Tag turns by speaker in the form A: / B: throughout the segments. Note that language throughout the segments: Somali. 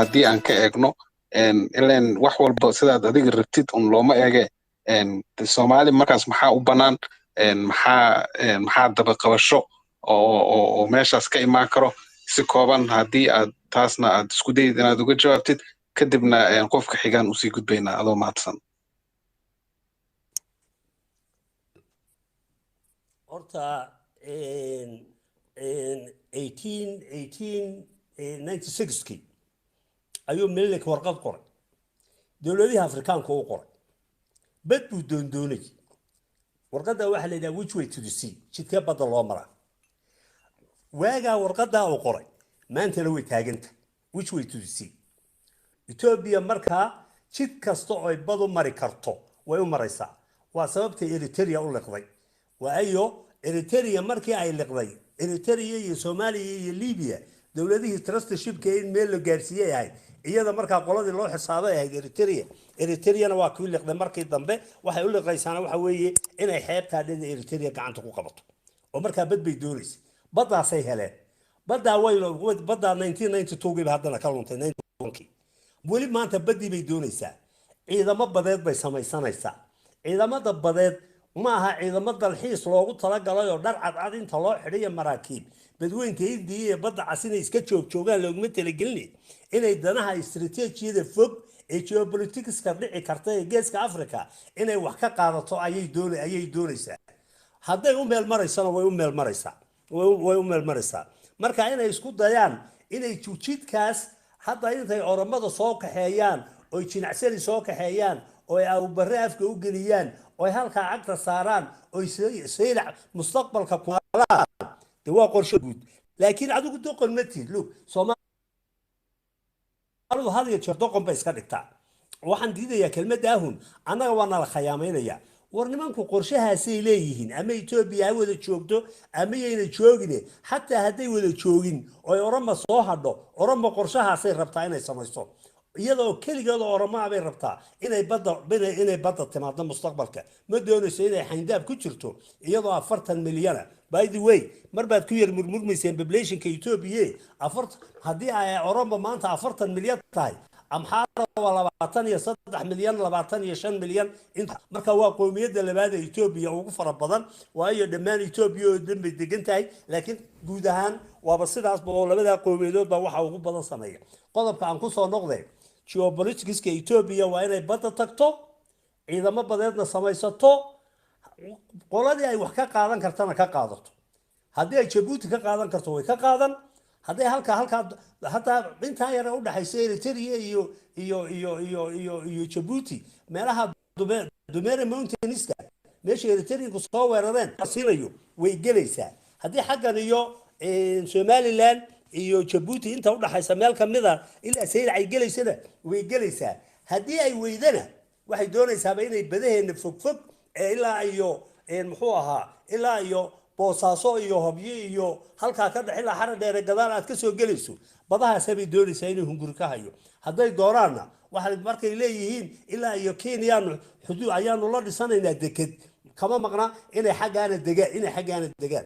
A: haddii aan ka eegno ileen wax walba sidaad adiga rabtid un looma eege Soomaali markaas maxaa u bannaan maxaa daba qabasho oo meeshaas ka imaan karo si kooban haddii aad taasna aad isku dayid inaad uga jawaabtid kadibna qofka xigaan usii gudbaynaa adoo mahadsan
B: horta 1896 ayuu Melik warqad qoray dowladaha Afrikaanka u qoray bad buu doondoonay warqadda waxa la yiraahdaa which way to the sea jidka badda loo maraa waaga warqadda uu qoray maanta la way taaganta which way to the sea Ethiopia markaa jid kasta oo ay badu mari karto way u maraysaa waa sababta Eritrea u liqday waayo Eritrea markii ay liqday Eritrea iyo Soomaaliya iyo Liibiya dowladihii trusteeshipka in meel la gaarsiiyay ahayd iyada markaa qoladii loo xisaabay ahayd Eritrea waa ku liqday markii dambe waxay u liqaysaana waxa weeye inay xeebta dhinaca Eritrea gacanta ku qabato oo markaa bad bay doonaysay baddaasay heleen badda 1992 haddana ka luntay 1992 weli maanta badii bay doonaysaa ciidamo badeed bay samaysanaysaa ciidamada badeed ma aha ciidamo dalxiis loogu talagalay oo dhar cad inta loo xidhiyo maraakiib badweynta Hindiya ee badda casinay iska joogaan looguma talagelin inay danaha istiraatiijiyada fog ee geopolitics-ka dhici karta ee geeska Afrika inay wax ka qaadato ayay doonaysaa hadday u meel maraysana way u meel maraysaa marka inay isku dayaan inay jidkaas hadda intay oramada soo kaxeeyaan oo jinacsani soo kaxeeyaan oo ay barre afka u geliyaan oo halka cagta saaraan oo saylac mustaqbalka ku halaan waa qorshe guud laakiin adigu doqon ma tiid look Soomaalidu hadiyo jeer doqon bay iska dhigtaa waxaan diidayaa kelmadda ahun annaga waa nala khayaameynaya war nimanku qorshahaasay leeyihiin ama Ethiopia wada joogto ama ayna joogin hatta hadday wada joogin oo Oroma soo hadho Oroma qorshahaasay rabtaa inay samayso iyadoo kaligeed Oroma bay rabtaa inay badda timaado mustaqbalka ma doonayso inay xayndaab ku jirto iyadoo 40 milyan by the way marbaad ku yar murmurmayseen population-ka Ethiopia haddii ay Oroma maanta 40 milyan tahay amxaara waa 23 milyan 25 milyan inta marka waa qoomiyadda labaad ee Ethiopia ugu fara badan waayo dhammaan Ethiopia oo dhanba degan tahay laakiin guud ahaan waaba sidaas oo labada qowmiyadood baa waxa ugu badan sameeya qodobka aan ku soo noqday geopolitics-ka Ethiopia waa inay badda tagto ciidamo badeedna samaysato qoladii ay wax ka qaadan kartana ka qaadato haddii ay Djibouti ka qaadan karto way ka qaadan haddii halka hatta inta yar u dhaxaysa Eritrea iyo Djibouti meelaha Dumere Mountains-ka meesha Eritrea ku soo weerareen asiinayo way gelaysaa haddii xaggan iyo Somaliland iyo Djibouti inta u dhaxaysa meel kamida ilaa sayl ay gelaysana way gelaysaa haddii ay weydana waxay doonaysaa inay badaheena fog ilaa iyo muxuu ahaa ilaa iyo boosaaso iyo hobyo iyo halka ka dhaxila xara dheer gadaal aad ka soo gelayso badahaas bay doonaysaa inay hunguri ka hayo hadday dooraana waxa markay leeyihiin ilaa iyo Kenya xuduud ayaanu la dhisanaynaa deked kama maqna inay xagaana degaan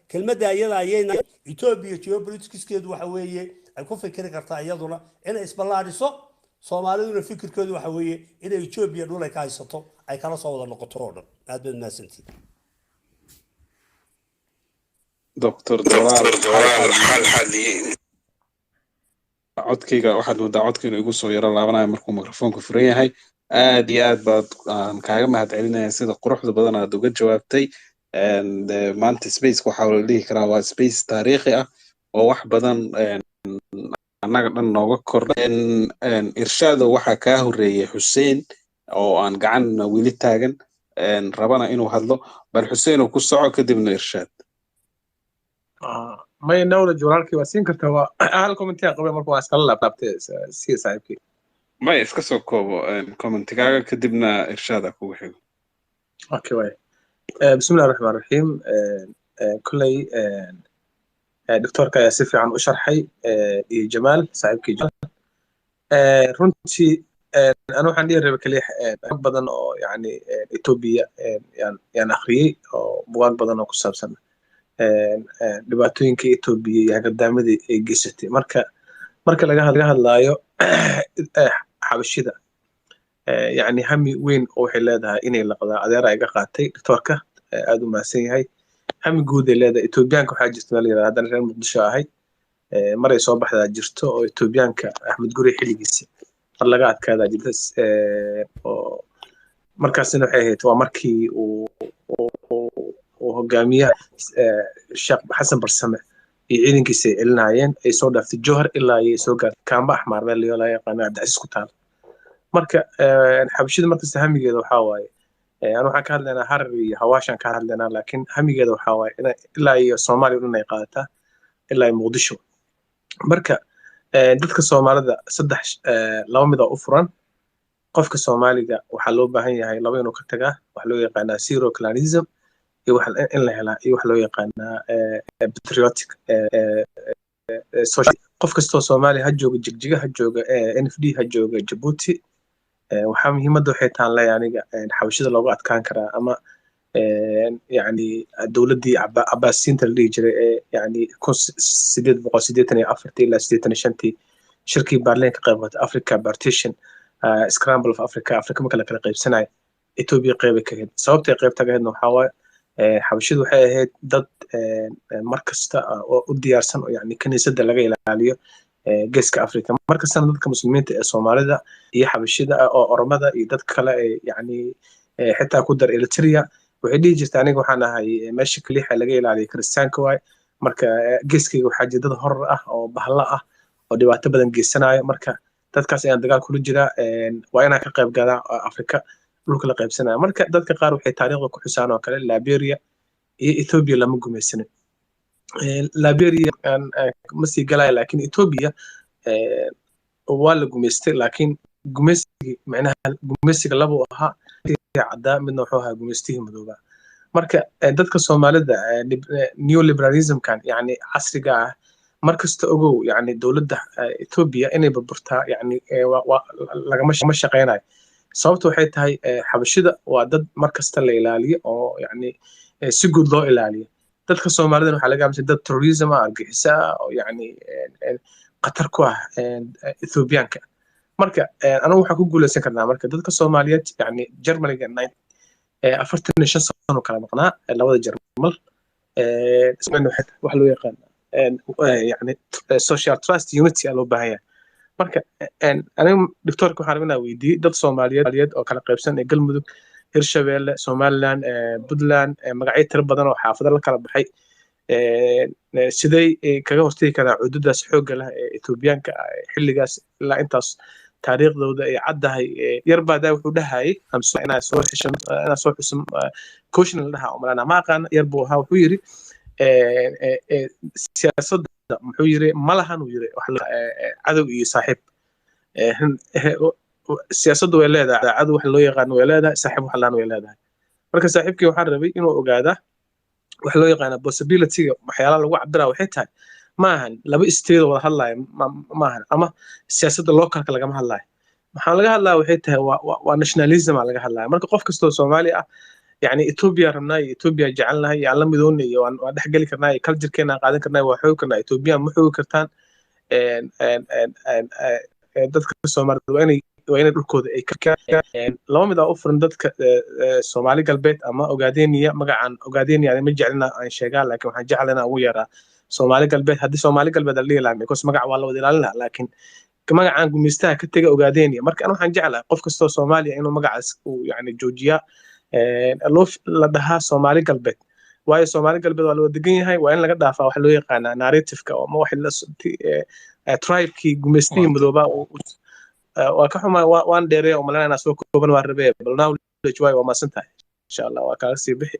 B: kelmadda ayada ayayna Ethiopia geopolitics-keedu waxa weeye ay ku fikiri kartaa iyaduna inay isballaariso Soomaaliduna fikirkoodu waxa weeye inay Ethiopia dhul ay ka haysato ay kala soo wada noqoto oo dhan aad baad maasantiin
A: دكتور دولار حل codkayga waxaad moodaa codkayga igu soo yara laabanayo markuu mikrofoonku furan yahay aad iyo aad baad kaaga mahadcelinaya sida quruxda badan aad uga jawaabtay maanta space waxa la dhihi karaa waa space taariikhi ah oo wax badan annaga dhan nooga kordhay irshaado waxa ka horeeyay Xuseen oo aan gacan wili taagan rabana inuu hadlo bal Xuseen oo ku soco kadibna irshaad
C: ما ينول جورالك واسين كرتوا أهلكم أنتي قبل مركو أسكال لابتابت سي صاحبك
A: ما يسكسو كوبو كومنتيكا كدبنا إرشادك وحيد
C: أوكي واي بسم الله الرحمن الرحيم كلي دكتور كياسفي عن أشرحي جمال صاحبك جمال رنتي أنا عندي ربكلي حب بدن يعني إثيوبيا يعني أخري بوان بدن أو كسب سنة dhibaatooyinka Ethiopia iyo gadaamada ay geysatay marka marka laga hadlaayo xabashida يعني همي وين أو حلادها إني لقضاء هذا رأي قاتي تركه أدو ما سيهاي همي جود اللي هذا إثيوبيان كحاجة نالي هذا الرجال مقدشاهي مرة يصبح هذا جرته أو إثيوبيان كأحمد قوري حلي جسي طلقات كذا جلس مركز سنة حيهت ومركي وهجامية الشاب حسن برسمة يعين كيسي الناين يصور في الجوهر إلا يسوق كان بأحمر باللي ولا يقنع عبد العزيز كتال marka xabashida markasta hamigeeda waxaa waaye anu waxaan ka hadlaynaa harar iyo hawaashaan ka hadlaynaa laakiin hamigeeda waxaa waaye ilaa iyo soomaaliya dhan ay qaadataa ilaa iyo muqdisho marka dadka soomaalida laba mid oo u furan qofka soomaaliga waxaa loo baahan yahay laba inuu ka tagaa waxa loo yaqaanaa zero clanism iyo in la helaa iyo waxa loo yaqaanaa patriotic social qof kastoo soomaaliya ha jooga jigjiga ha jooga NFD ha jooga Djibouti waxaa muhiimadda waxay tahan leh aniga xabashida loogu adkaan karaa ama yani dowladdii Abbaasiyiinta la dhihi jiray yani 1884 ilaa 85 shirkii Berlin ka qayb qaatay Africa Partition Scramble of Africa marka la kala qaybsanay Ethiopia qayb ka ahayd sababtay qaybta ka ahaydna waxaa waaye xabashidu waxay ahayd dad markasta oo u diyaarsan oo yani kaniisadda laga ilaaliyo geeska Afrika markastana dadka muslimiinta ee Soomaalida iyo xabashida oo oromada iyo dad kale yani xitaa ku dar Eritrea waxay dhihi jirtay aniga waxaan ahay meesha kaliya laga ilaaliyo Kiristaanka waay marka geeskayga waxaa jira dad horor ah oo bahla ah oo dhibaato badan geysanayo marka dadkaas ayaan dagaal kula jiraa waa inaan ka qayb galaa Afrika dhulka la qaybsanaya marka dadka qaar waxay taariikhda ku xusaan oo kale Liberia iyo Ethiopia lama gumaysanin Liberia ma sii galaya laakiin Ethiopia waa la gumaystay laakiin gumaysiga laba u ahaa caddaa midna wuxuu ahaa gumaystihii madooba marka dadka Soomaalida neoliberalism-kan yani casriga ah markasta ogow yani dowladda Ethiopia inay burburtaa yani lagama shaqeynayo sababtu waxay tahay xabashida waa dad markasta la ilaaliyo oo yani si guud loo ilaaliyo dadka Soomaalida waxa laga aaminsan dad terrorism argixisa oo yani qatar ku ah Ethiopianka marka anagu waxaan ku guuleysan karnaa marka dadka Soomaaliyeed yani Germany-ga 45 sano kala maqnaa labada Jarmal wax loo yaqaan yani social trust unity loo baahan yahay marka aniga doctorka waxaan rabaa weydiiyay dad Soomaaliyeed oo kala qaybsan ee Galmudug Hirshabeelle Somaliland Puntland magacyo tiro badan oo xaafado la kala baxay siday kaga hortagi karaan xuduudaas xoogga leh ee Ethiopianka xilligaas ilaa intaas taariikhdooda ay caddahay yarbaadaa wuxuu dhahayay amso inaa soo xusum question la dhahaa umalana ma aqaan yarbu waxa wuxuu yiri siyaasadda muxuu yiri malahan uu yiri wax cadow iyo saaxiib siyaasaddu way leedahay cadow wax loo yaqaan way leedahay saaxiib wax laan way leedahay marka saaxiibkii waxaan rabay inuu ogaada wax loo yaqaan possibility-ga waxyaalaha lagu cabiraa waxay tahay maahan laba isteed wada hadlayo maahan ama siyaasadda localka lagama hadlayo maxaa laga hadlaa waxay tahay waa nationalism laga hadlaya marka qof kastoo Soomaali ah yani Ethiopia rabnaa Ethiopia jecelnahay aan la midoonay waan dhex gali karnaa culture-keena qaadan karnaa waa xoog karnaa Ethiopia ma xoog kartaan dadka Soomaalida waa inay dhulkooda ay ka laba mid ah u furan dadka Soomaali galbeed ama Ogaadeniya magacan Ogaadeniya ma jecelna aan sheegaa laakiin waxaan jeclaynaa ugu yaraa Soomaali galbeed haddii Soomaali galbeed la leeyahay because magac waa la wada ilaalina laakiin magacan gumeystaha ka taga Ogaadeniya marka aan waxaan jeclahay qof kastoo Soomaaliya inuu magacaas uu yani joojiya la dhahaa Soomaali galbeed waayo Soomaali galbeed waa loo degan yahay waa in laga dhaafaa wax loo yaqaan narrative-ka oo ma wax la tribe-kii gumeystihii madooba waa ka xumaa waan dheereey oo malana soo kooban waa rabee bal knowledge way waa maasantahay insha Allah waa kala sii bixi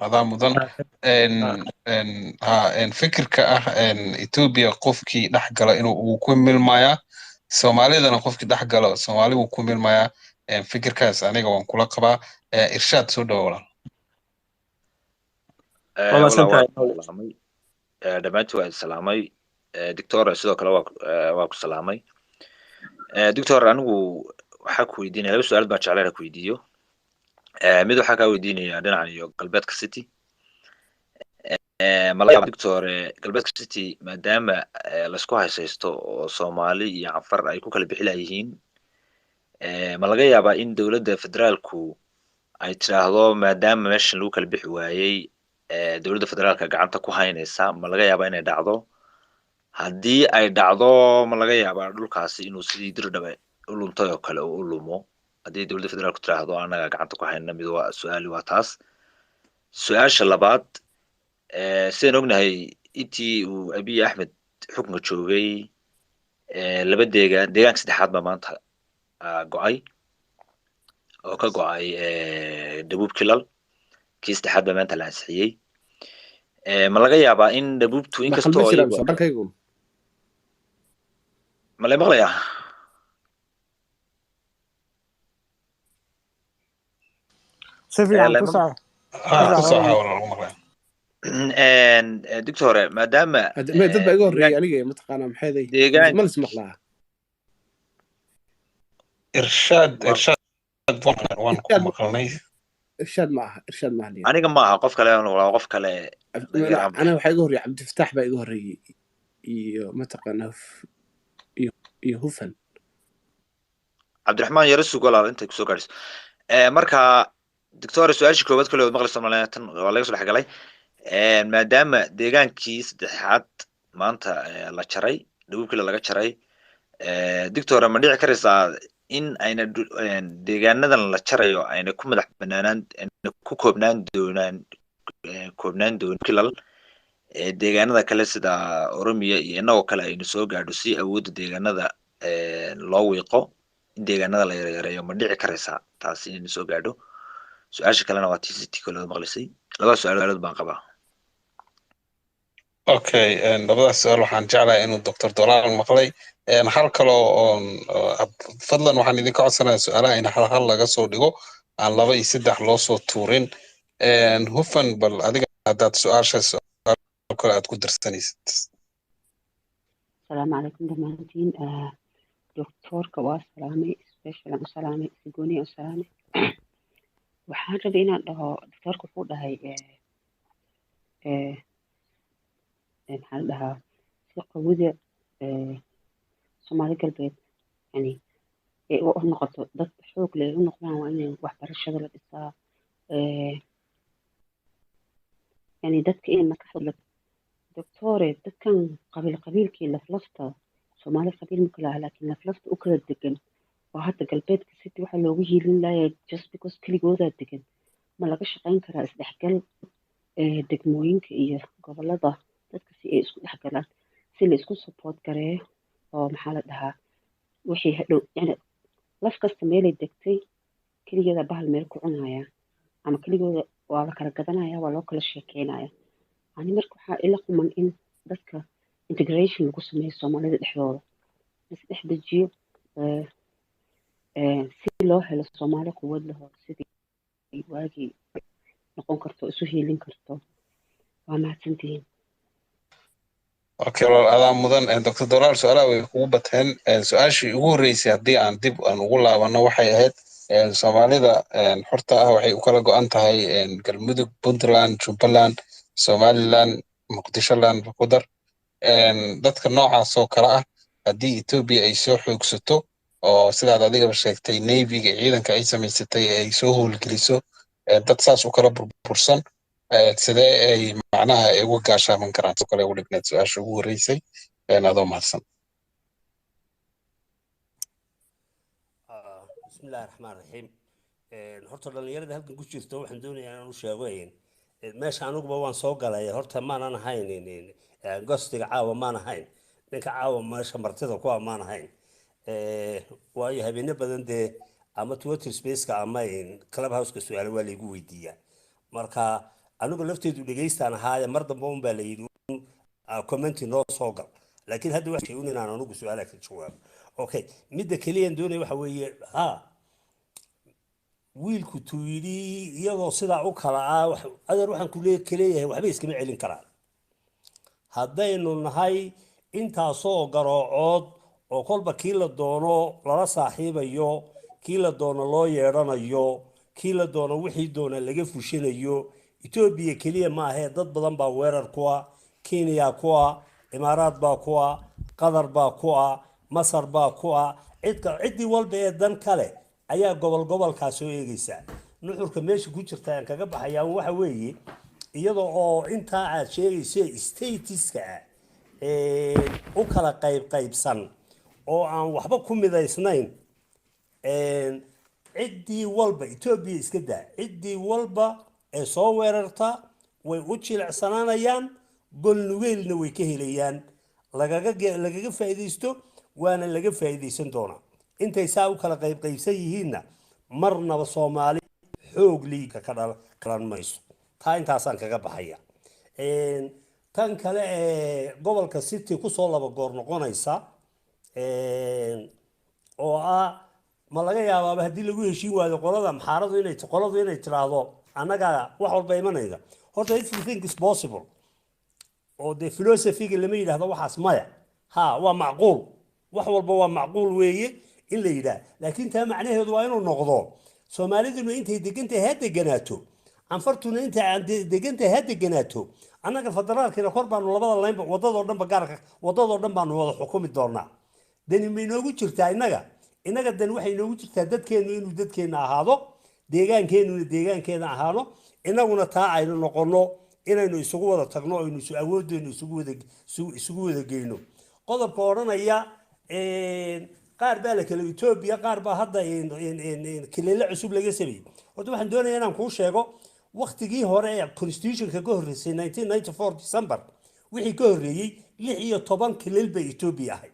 A: هذا مدن إن فكرك إن إثيوبيا قفكي دحجلا إنه وكمل مايا سومالي ده قفكي دحجلا سومالي وكمل مايا إن فكرك أنا جوان كل قبا إرشاد سودا ولا
C: والله سنتين
D: دمعت السلامي دكتور سيدو كلا واك سلامي دكتور أنا وحكوا يديني لبس سؤال باتش على كويديو ميدو حكا ويديني عندنا عن قلبات كسيتي ma laga yaabaa doctor galbeedka city maadaama laisku haysaysto oo Soomaali iyo Cafar ay ku kala bixi layihiin ma laga yaabaa in dowladda federaalku ay tiraahdo maadaama meeshan lagu kala bixi waayey dowladda federaalka gacanta ku haynaysa ma laga yaabaa inay dhacdo haddii ay dhacdo ma laga yaabaa dhulkaasi inuu sidii dirdhabe u luntay oo kale u lumo haddii dowladda federaalku tiraahdo anaga gacanta ku hayna mid waa su-aali waa taas su-aasha labaad sidaan ognahay intii uu abiy axmed xukunka joogay laba deegaanka saddexaad baa maanta go-ay oo ka go-ay dhabuub kilal kii saddexaad baa maanta la ansixiyey ma laga yaabaa in dhabuubtu inkastoo ma la maqlayaa doctor maadaama
E: dad baa iga horreeyay aniga mataqaanaa maxay
D: deegaan
E: ma lis maqlaa
A: irshaad waan ku maqalnay
E: irshaad ma aha
D: aniga ma aha qof kale qof kale
E: ana waxaa iga horreeyay cabdifataax baa iga horreeyay iyo mataqaanaa iyo hufan
D: cabdiraxmaan yaro sugolaal intay kusoo gaadhiso marka doctor su-aashii koowaad kale ood maqlayso tan waa laga soo dhexgalay maadaama deegaankii saddexaad maanta la jaray dhabuubkii laga jaray doctor ma dhici karaysaa in ayna deegaanadan la jarayo ayna ku madax banaanaan ku koobnaan doonin kilal deegaanada kale sida Oromiya iyo inagoo kale aynu soo gaadho si awoodda deegaanada loo wiiqo in deegaanada la yareeyo ma dhici karaysaa taasi inaynu soo gaadho su-aasha kalena waa TCT kale maqlisay laba su-aalood baan qabaa
A: okay labadaas su'aal waxaan jeclahay inuu Dr. Dolaal maqlay hal kale oo fadlan waxaan idinka codsanayaa su'aalaha in hal laga soo dhigo aan 2 iyo 3 loo soo tuurin hufan bal adiga hadaad su'aashaas kale aad ku darsanaysid
F: السلام عليكم دمانتين دكتور كواس سلامي سبيشال سلامي سيقوني سلامي waxaan rabay inaan dhaho doctorka wuxuu dhahay maxaa la dhahaa si qawida Soomaali galbeed yani ay u noqoto dad xoog leh u noqdaan waa inay waxbarashada la dhisaa yani dadka in marka hadla doctore dadkan qabiilkii laflafta Soomaali qabiil ma kala laakiin laflafta u kala degan oo hadda galbeedka city waxa loogu hiilin lahayaa just because keligooda degan ma laga shaqayn karaa isdhexgal degmooyinka iyo gobolada dadka si ay isku dhexgalaan si la isku support gareeyo oo maxaa la dhahaa wixii hadhow yani laf kasta meelay degtay keligeeda bahal meel ku cunaya ama keligooda waa la kala gadanaya waa loo kala sheekeynaya ani marka waxaa ila quman in dadka integration lagu sameeyo Soomaalida dhexdooda isdhex dejiyo si loo helo Soomaali quwad leh sidii waagii noqon karto isu hiilin karto waa mahadsantihiin
A: okay adaa mudan Dr. Dolaal su'aalaha way kugu bateen su'aashii ugu horeysay haddii aan dib aan ugu laabano waxay ahayd Soomaalida xorta ah waxay u kala go'an tahay Galmudug Puntland Jubbaland Somaliland Muqdisholand ku dar dadka noocaas oo kala ah haddii Ethiopia ay soo xoogsato oo sidaad adiga sheegtay Navy-ga ciidanka ay samaysatay ay soo howlgeliso dad saas u kala burbursan sidee ay macnaha ay uga gaashaaman karaan soo kale u dhigneed su'aasha ugu horeysay adoo mahadsan
B: bismillahi raxmaan raxiim horta dhalinyarada halkan ku jirto waxaan doonayaa inaan u sheego meesha anuguba waan soo galay horta maanan ahayn gostiga caawa maan ahayn ninka caawa meesha martida ku maan ahayn waayo habeene badan dee ama Twitter space-ka ama Clubhouse-ka su'aalo waa laygu weydiiyaa marka anigu lafteedu dhageystaan ahaaya mar dambe un baa la yidhi comment noo soo gal laakiin hadda wax sheegay inaan anigu su'aalaha ka jawaabo okay midda kaliya aan doonay waxa weeye wiilku tuu yidhi iyadoo sidaa u kala adeer waxaan ku leeyahay waxba iskama celin karaan haddaynu nahay intaasoo garoocood oo kolba kii la doono lala saaxiibayo kii la doono loo yeedhanayo kii la doono wixii doona laga fushinayo etoobiya keliya ma ahee dad badan baa weerar ku ah kenya ku ah imaaraad baa ku ah qatar baa ku ah masar baa ku ah ciddii walba ee dan kale ayaa gobolkaa soo eegaysa nuxurka meesha ku jirta aan kaga baxayaa waxa weeye iyada oo intaa aad sheegayso statiska u kala qaybsan oo aan waxba ku midaysnayn ciddii walba etoobiya iska daa ciddii walba ee soo weerarta way u jilicsanaanayaan golnugeelna way ka helayaan lagaga faa'iidaysto waana laga faa'iidaysan doonaa intay saa u kala qaybsan yihiinna marnaba soomaali xoog liiga ka dhalan mayso taa intaasaan kaga baxaya tan kale ee gobolka city kusoo laba goor noqonaysa oo ah ma laga yaabaaba haddii lagu heshiin waayo qoladu inay tiraahdo annagaa wax walba imanayda horta everything is possible oo dee philosophiga lama yidhaahdo waxaas maya waa macquul wax walba waa macquul weeye in la yidhaah laakiin taa macnaheedu waa inuu noqdo soomaaliduna intay degantahay ha deganaato anfartuna inta aan degantahay ha deganaato annaga federaalkiina kor baanu labada laynba wadadoo dhan baanu wada xukumi doonaa dani ma inoogu jirtaa innaga dan waxay inoogu jirtaa dadkeennu inuu dadkeenna ahaado deegaankeenuna deegaankeena ahaano innaguna taa aynu noqonno inaynu isugu wada tagno aynu awooddeenu isugu wada geyno qodobka odhanaya qaar baa la kala etoobiya qaar baa hadda kilele cusub laga sameeyey horta waxaan doonayaa inaan kuu sheego waktigii hore ee constitutionka ka horreysay 1994 December wixii ka horreeyey 16 kilel bay etoobiya ahayd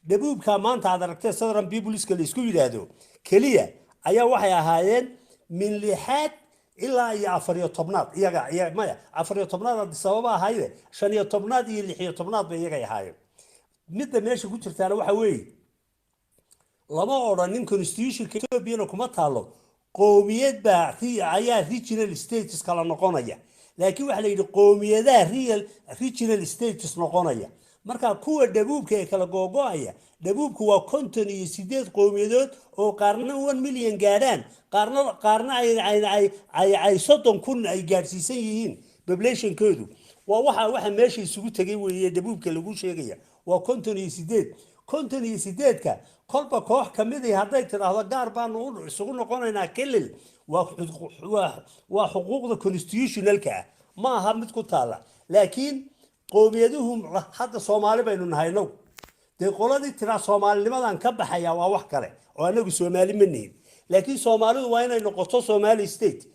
B: dhabuubka maanta aad aragtay southern peopleska la isku yidhaahdo keliya ayaa waxay ahaayeen min 6 ilaa iyo 14 iyaga maya 14 sababa ahayde 15 iyo 16 bay iyaga ahaayeen midda meesha ku jirtaana waxa weeye lama odhanin constitutionka Ethiopia kuma taalo qowmiyad baa ayaa regional status kala noqonaya laakiin waxa la yidhi qowmiyadaha regional status noqonaya marka kuwa dhabuubka ee kala googo'aya dhabuubku waa 58 qowmiyadood oo qaarna 1 milyan gaadhaan qaarna ay 30,000 ay gaarsiisan yihiin populationkoodu waa waxa meesha isugu tagay weeye dhabuubka lagu sheegaya waa 58ka kolba koox kamid ah hadday tiraahdo gaar baanu isugu noqonaynaa kelil waa xuquuqda constitutionalka ma aha mid ku taala laakiin qowmiyaduhu hadda Soomaali baynu nahayno dee qoladii tira Soomaalinimadan ka baxaya waa wax kale oo anagu Soomaali ma nihin laakiin Soomaalidu waa inay noqoto Somali state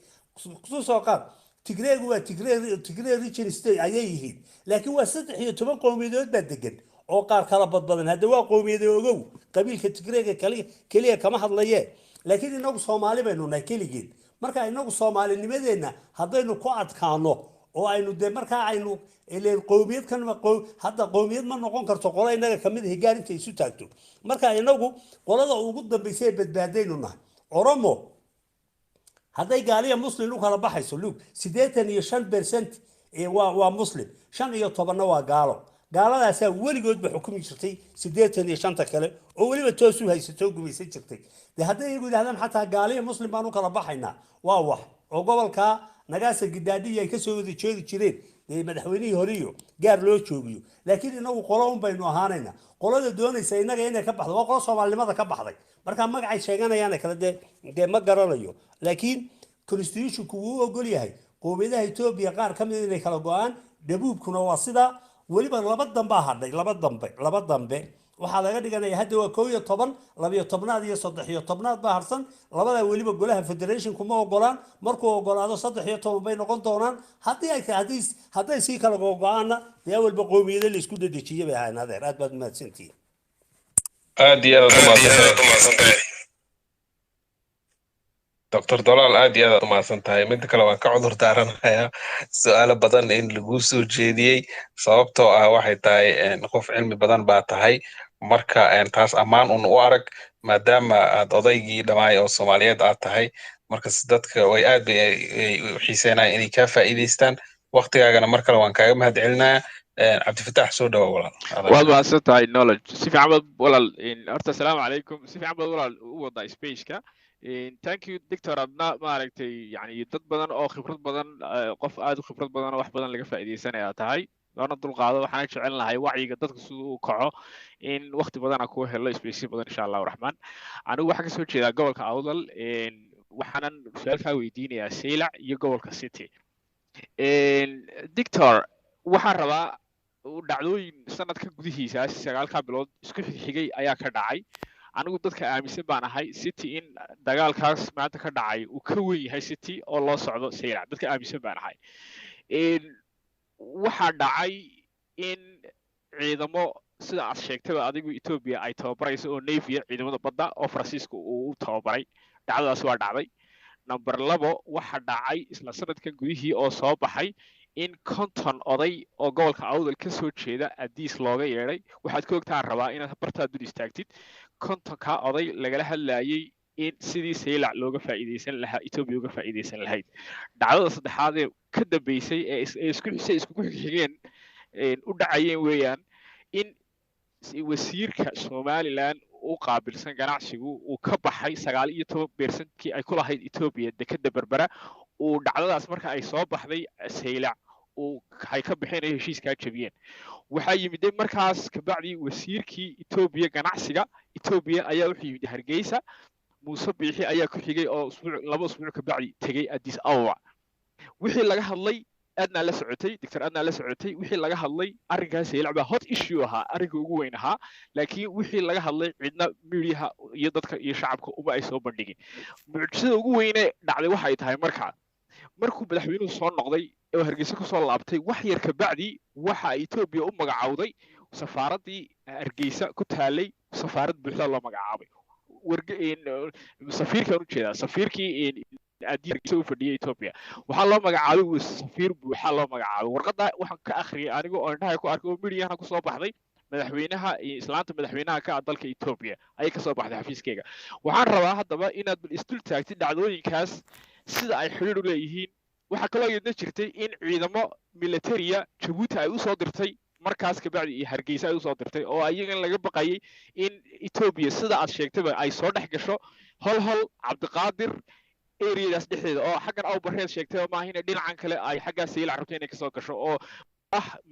B: soo qaad Tigreegu waa Tigre region state ayay yihiin laakiin waa 13 qowmiyadood baa degan oo qaar kala badbadan hadda waa qowmiyada ogow qabiilka Tigreega kaliya kama hadlaye laakiin inagu Soomaali baynu nahay kaligeed marka inagu Soomaalinimadeena haddaynu ku adkaano oo aynu de marka aynu ileen qowmiyad kan hadda qowmiyad ma noqon karto qola inaga kamid ah gaarinta isu taagto marka inagu qolada ugu dambeysay badbaadaynu nahay Oromo hadday gaaliya muslim u kala baxayso lug 85% waa muslim 15 waa gaalo gaaladaas weligoodba xukumi jirtay 85 kale oo waliba toos u haysato gumaysan jirtay hadday iyagu yiraahdaan xataa gaaliya muslim baan u kala baxaynaa waa wax oo gobolka nagaasa gidaadii ay ka soo wada jeedi jireen madaxweynihii horiyo gaar loo joogiyo laakiin inagu qolo un baynu ahaanayna qolada doonaysa inaga inay ka baxdo waa qolo Soomaalinimada ka baxday marka magacay sheeganayaan kala de ma garanayo laakiin constitutionku wuu ogol yahay qowmiyadaha Ethiopia qaar kamid inay kala go'aan dhabuubkuna waa sida waliba laba dambe hadhay laba dambe waxa laga dhiganaya hadda waa 11 12 iyo 13 baa harsan labada waliba golaha federation kuma ogolaan markuu ogolaado 13 bay noqon doonaan hadday si kala go'aana yaa walba qowmiyada la isku dadajiyay bay ahayn adeer aad baad mahadsantiin
G: aad iyo aad umahadsantahay دكتور دلال aad iyo aad umahadsantahay mid kale waan ka cudur daaranayaa su'aalo badan in lagu soo jeediyay sababtoo ah waxay tahay qof cilmi badan baa tahay marka taas amaan u arag maadaama aad odaygii dhamaay oo Soomaaliyeed aad tahay marka dadka way aad u xiiseynayaan inay ka faa'iideystaan waqtigaagana mar kale waan kaaga mahadcelinayaa Cabdifataax soo dhawaad walaal
H: waa tahay knowledge si fiican walaal horta assalaamu calaykum si fiican walaal u wada space-ka thank you doctor adna maaragtay yani dad badan oo khibrad badan qof aad u khibrad badan oo wax badan laga faa'iideysanaya tahay loona dulqaado waxaan jecel lahay wacyiga dadka siduu u kaco in waqti badan ku helo space badan insha Allah raxmaan anigu waxaan ka soo jeedaa gobolka Awdal waxaanan su'aalka weydiinayaa Seylac iyo gobolka City doctor waxaan rabaa dhacdooyin sanadka gudihiisa 9 bilood isku xigay ayaa ka dhacay anigu dadka aaminsan baan ahay City in dagaalkaas maanta ka dhacay uu ka weyn yahay City oo loo socdo Seylac dadka aaminsan baan ahay waxa dhacay in ciidamo sida aad sheegtay adigu Ethiopia ay tababarayso oo Navy ciidamada badda oo Faransiiska uu tababaray dhacdadaas waa dhacday number 2 waxa dhacay isla sanadkan gudihii oo soo baxay in konton oday oo gobolka Awdal ka soo jeeda Addis looga yeeray waxaad ka ogtaan rabaa inaad bartaa dul istaagtid kontonka oday lagala hadlayay in sidii Seylac looga faa'iideysan lahaa Ethiopia uga faa'iideysan lahayd dhacdada saddexaad ee ka dambeysay ee isku xigeen u dhacayeen weeyaan in wasiirka Somaliland uu qaabilsan ganacsigu uu ka baxay 19% ay ku lahayd Ethiopia dekada Berbera uu dhacdadaas marka ay soo baxday Seylac uu hay ka bixinay heshiiska jabiyeen waxa yimid markaas ka bacdi wasiirkii Ethiopia ganacsiga Ethiopia ayaa u yimid Hargeysa Muuse Biixi ayaa ku xigay oo laba usbuuc ka bacdi tagay Addis Ababa wixii laga hadlay adna la socotay doctor adna la socotay wixii laga hadlay arrinkaas Seylac baa hot issue ahaa arrinka ugu weyn ahaa laakiin wixii laga hadlay cidna media iyo dadka iyo shacabka uma ay soo bandhigin mucjisada ugu weyn ee dhacday waxa ay tahay markuu madaxweynuhu soo noqday oo Hargeysa ku soo laabtay wax yar ka bacdi waxa Ethiopia u magacaawday safaaradii Hargeysa ku taalay safaarad buuxda loo magacaabay safiirkan u jeedaa safiirkii Addis u fadhiyay Ethiopia waxa loo magacaabay safiir buuxa loo magacaabay warqada waxaan ka akhriyay aniga oo indhaha ku arkay oo media-na ku soo baxday madaxweynaha islaanta madaxweynaha ka dalka Ethiopia ay ka soo baxday xafiiskeyga waxaan rabaa hadaba inaad isdul taagtid dhacdooyinkaas sida ay xiriir u leeyihiin waxa kale oo yidna jirtay in ciidamo militariya Djibouti ay u soo dirtay markaas ka bacdi iyo Hargeysa ay u soo dirtay oo ayaga laga baqayay in Ethiopia sida aad sheegtay ay soo dhex gasho hol Cabdiqaadir areas dhexdeeda oo xaggan aw bareed sheegtay oo maahin dhinacan kale ay xagga Seylac rabtay inay ka soo gasho oo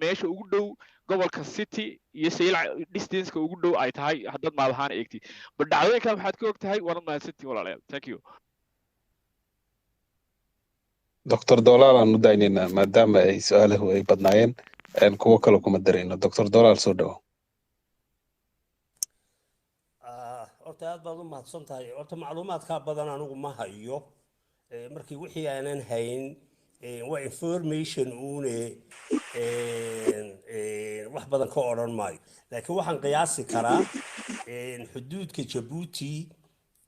H: meesha ugu dhow gobolka City iyo Seylac distance-ka ugu dhow ay tahay hadad maadahaan eegti badhacdooyinka waxaad ka ogtahay warma City walaalayaal thank you
A: دكتور دولار أنا دايننا ما دام سؤاله بدناين إن كوا كلو كم درينا دكتور دولار سودو
B: horta aad baad u mahadsan tahay horta macluumaadka badan anigu ma hayo markii wixii aanan hayn waa information wax badan ka oran maayo laakiin waxaan qiyaasi karaa xuduudka Djibouti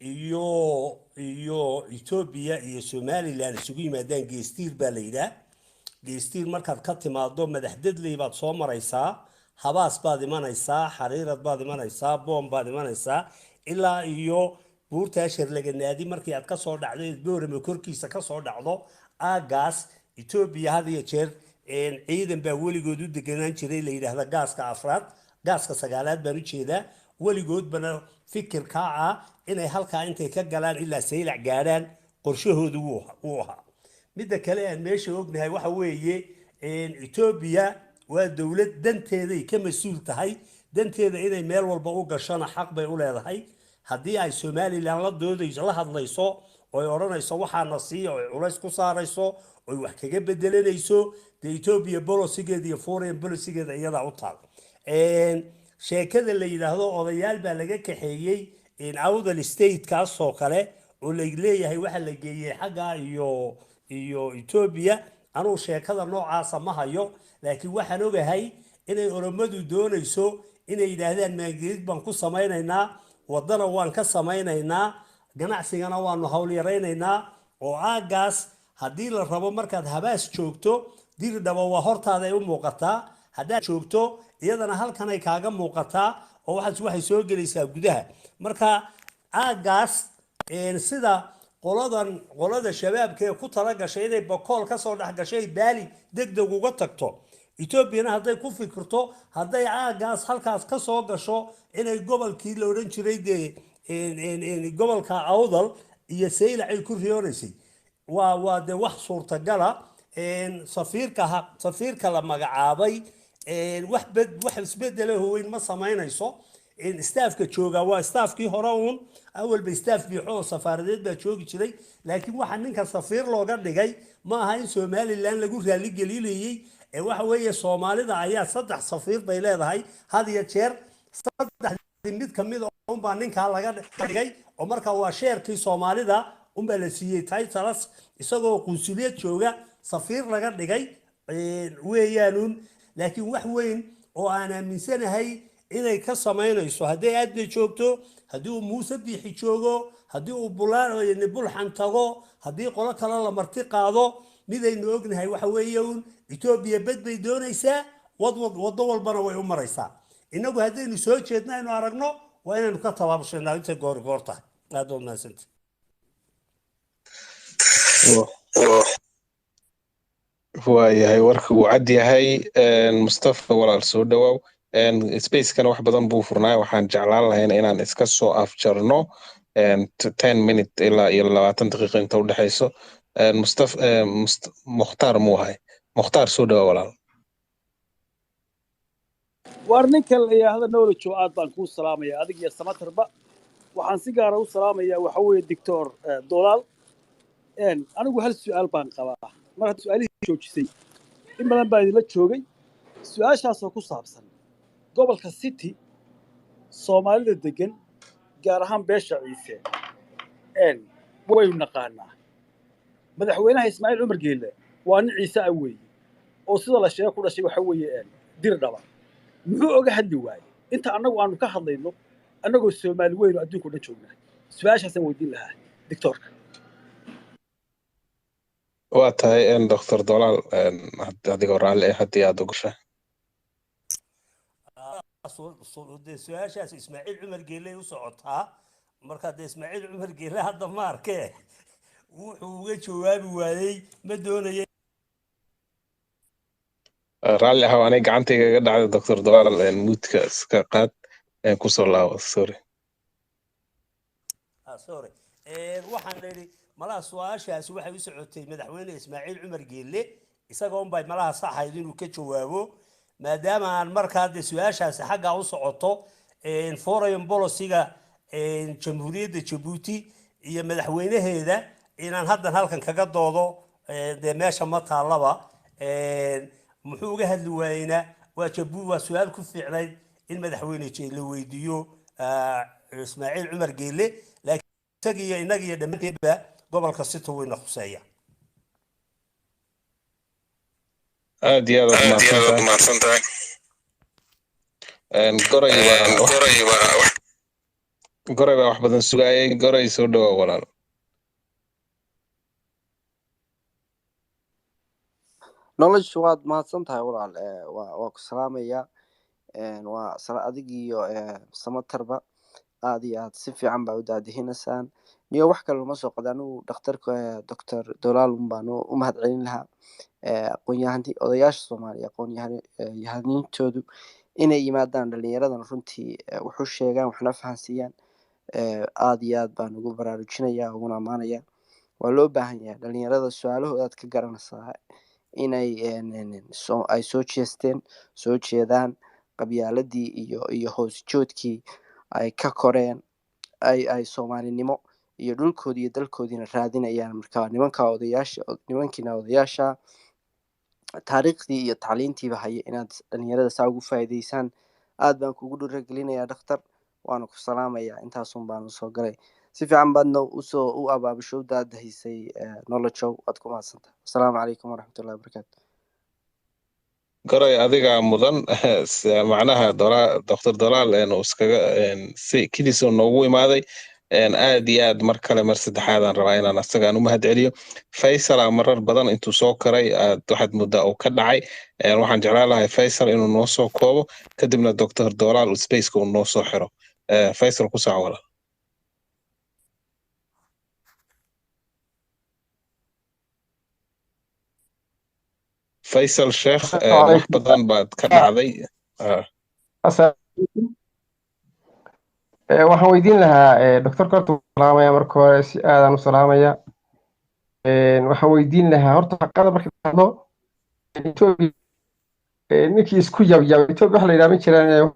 B: iyo Ethiopia iyo Somaliland isugu yimaadaan geestiir baa la yiraahdaa geestiir markaad ka timaado madaxdadley baad soo maraysaa habaas baad imanaysaa xariirad baad imanaysaa boom baad imanaysaa ilaa iyo buurta Sharlaganaadi markii aad ka soo dhacday Boorama korkiisa ka soo dhacdo aagaas Ethiopia had iyo jeer ciidan baa weligood u deganaan jiray la yiraahdo gaaska afraad gaaska sagaalaad baan u jeedaa weligood bana fikirka inay halka intay ka galaan ilaa Seylac gaaraan qorshahoodu uu ahaa midda kale aan meesha ognahay waxa weeye Ethiopia waa dawlad danteeda ka mas'uul tahay danteeda inay meel walba u gashana xaq bay u leedahay haddii ay Somaliland la doodayso la hadlayso oo ay oranayso waxaana siiyo oo culays ku saarayso oo wax kaga bedelanayso Ethiopia policy-geeda iyo foreign policy-geeda iyada u taal sheekada la yiraahdo odayaal baa laga kaxeeyay in Awdal state kaas oo kale oo la leeyahay waxa la geeyay xagga iyo Ethiopia anuu sheekada noocaas ma hayo laakiin waxaan ogahay inay oromadu doonayso inay yiraahdaan maagid baan ku samaynaynaa wadana waan ka samaynaynaa ganacsigana waanu hawl yareynaynaa oo aagaas haddii la rabo markaad habaas joogto dir dhabo waa hortaada ay u muuqataa haddaad joogto iyadana halkan ay kaaga muuqataa oo waxay soo gelaysaa gudaha marka aagaas sida qolada shabaabka ee ku tala gashay inay bakool ka soo dhex gashay baali degdeg uga tagto Ethiopia hadday ku fikirto hadday aagaas halkaas ka soo gasho inay gobolkii la oran jiray gobolka Awdal iyo saylac ay ku riyoonaysay waa de wax suurtagala safiirka la magacaabay wax isbedela weyn ma samaynayso staafka jooga waa staafkii hore uun awalba staaf biixo oo safaaradeed baa joogi jiray laakiin waxa ninka safiir looga dhigay ma aha in somalilan lagu raaligelinayey waxa weeye soomaalida ayaa 3 safiir bay leedahay had iyo jeer 3 mid ka mid ah baa ninka laga dhigay oo marka waa sheerkii soomaalida baa la siiyey titles isagoo qunsuliyad jooga safiir laga dhigay weeyaanun laakiin wax weyn oo aan aaminsanahay inay ka samaynayso haddii aad bay joogto haddii uu muuse biixi joogo haddii uu bulxan tago haddii qolo kale la marti qaado midaynu ognahay waxa weeye uun etoobiya bad bay doonaysaa waddo walbana way u maraysaa innagu haddaynu soo jeedna aynu aragno waa inaynu ka tabaabushaynaa intay goor tahay aad waa mahadsanti
G: waayahay warka uu cad yahay mustafa walaal soo dhawaaw spacekana wax badan buu furnaay waxaan jeclaan lahayn inaan iska soo afjarno 10 minute ilaa iyo 20 daqiiqo inta u dhaxayso mustafa mukhtaar muu ahay mukhtaar soo dhawaa walaal
I: war ninka la yiraahdo knowledge aad baan ku salaamaya adig iyo samatarba waxaan si gaar ah u salaamayaa waxa weeye doctor Dolaal anigu hal su'aal baan qabaa mar haddii su'aalihii joojisay in badan baa idinla joogay su'aashaas oo ku saabsan gobolka city Soomaalida degan gaar ahaan beesha ciise waynu naqaanaa madaxweynaha Ismaaciil Cumar Geelle waa nin ciise ah weeye oo sida la sheego ku dhashay waxa weeye dir dhaba muxuu oga hadli waayay inta annagu aanu ka hadlayno annagoo Soomaali weyn oo adduunka dhan joognaa su'aashaasaan weydiin lahaa doctorka
G: waa tahay dr Dolaal adigoo raalli ah haddii aad ugashay
B: su-aashaas Ismaaciil Cumar Geelle u socotaa marka de Ismaaciil Cumar Geelle hadda ma arkee wuxuu uga jawaabi waayay ma doonayay
G: raalli ah anay gacantayga ga dhacday dr Dolaal muudka iska qaad ku soo laabo sorry
B: waxaan leeyahay malaha su-aashaasi waxay u socotay madaxweyne Ismaaciil Cumar Geelle isagoo bay malaha saxayd inuu ka jawaabo maadaama aan markaa de su-aashaasi xagga u socoto foreign policy-ga jamhuuriyadda Djibouti iyo madaxweynaheeda inaan haddan halkan kaga doodo de meesha ma taalaba muxuu uga hadli waayna waa Djibouti waa su'aal ku fiicnayd in madaxweyne la weydiiyo Ismaaciil Cumar Geelle laakiin inaga iyo dhammaanteedba gobolka city wayna khuseeya
G: aad iyo aad mahadsantahay goray baa wax badan sugayay goray soo dhawaa walaal
J: knowledge waad mahadsantahay walaal waa ku salaamaya waa adig iyo samatarba aad iyo aad si fiican baa u daadihinaysaan niyo wax kale uma soo qada anigu dhakhtarka doctor Dolaal baan u mahadcelin lahaa aqoon-yahantii odayaasha Soomaaliya aqoon-yahanintoodu inay yimaadaan dhalinyaradan runtii wuxuu sheegaan waxna fahansiiyaan aad iyo aad baan ugu baraarujinayaa uguna amaanaya waa loo baahan yahay dhalinyarada su'aalahooda aad ka garanaysaa inay ay soo jeedaan qabyaaladii iyo hoos joodkii ay ka koreen ay Soomaalinimo iyo dhulkoodii iyo dalkoodiina raadinayaan marka nimankiina odayaasha taariikhdii iyo tacliintiiba haya inaad dhalinyarada saa ugu faa'iidaysaan aad baan kugu dhiirigelinayaa dhakhtar waana ku salaamayaa intaasun baan soo galay si fiican baadna u abaabusho u daadahisay knowledge waad ku mahadsantahay assalaamu calaykum waraxmatullahi wabarakaatu
G: goray adiga mudan macnaha dr Dolaal iskaga si kidisoo noogu imaaday aad iyo aad mar kale mar saddexaadaan rabaa inaan asagaan u mahadceliyo Faisal marar badan intuu soo koray waxaad muddaa uu ka dhacay waxaan jeclaan lahay Faisal inuu noo soo koobo kadibna dr Dolaal spaceka uu noo soo xiro Faisal ku soo walaal Faisal Sheikh wax badan baad ka dhacday
K: waxaan weydiin lahaa doctorka horta salaamaya marka hore si aadaan u salaamaya waxaan weydiin lahaa horta xaqada marka dhacdo Ethiopia ninkii isku yabyabay Ethiopia waxa la yidhaha ma jiraan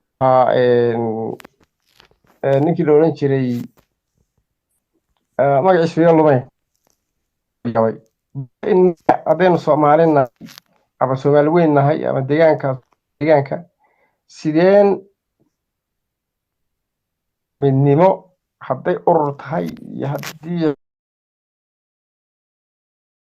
K: ninkii la odhan jiray magaciisu iyo lumay yabay in haddaynu Soomaalina ama Soomaali weyn nahay ama deegaanka sideen midnimo hadday urur tahay iyo haddii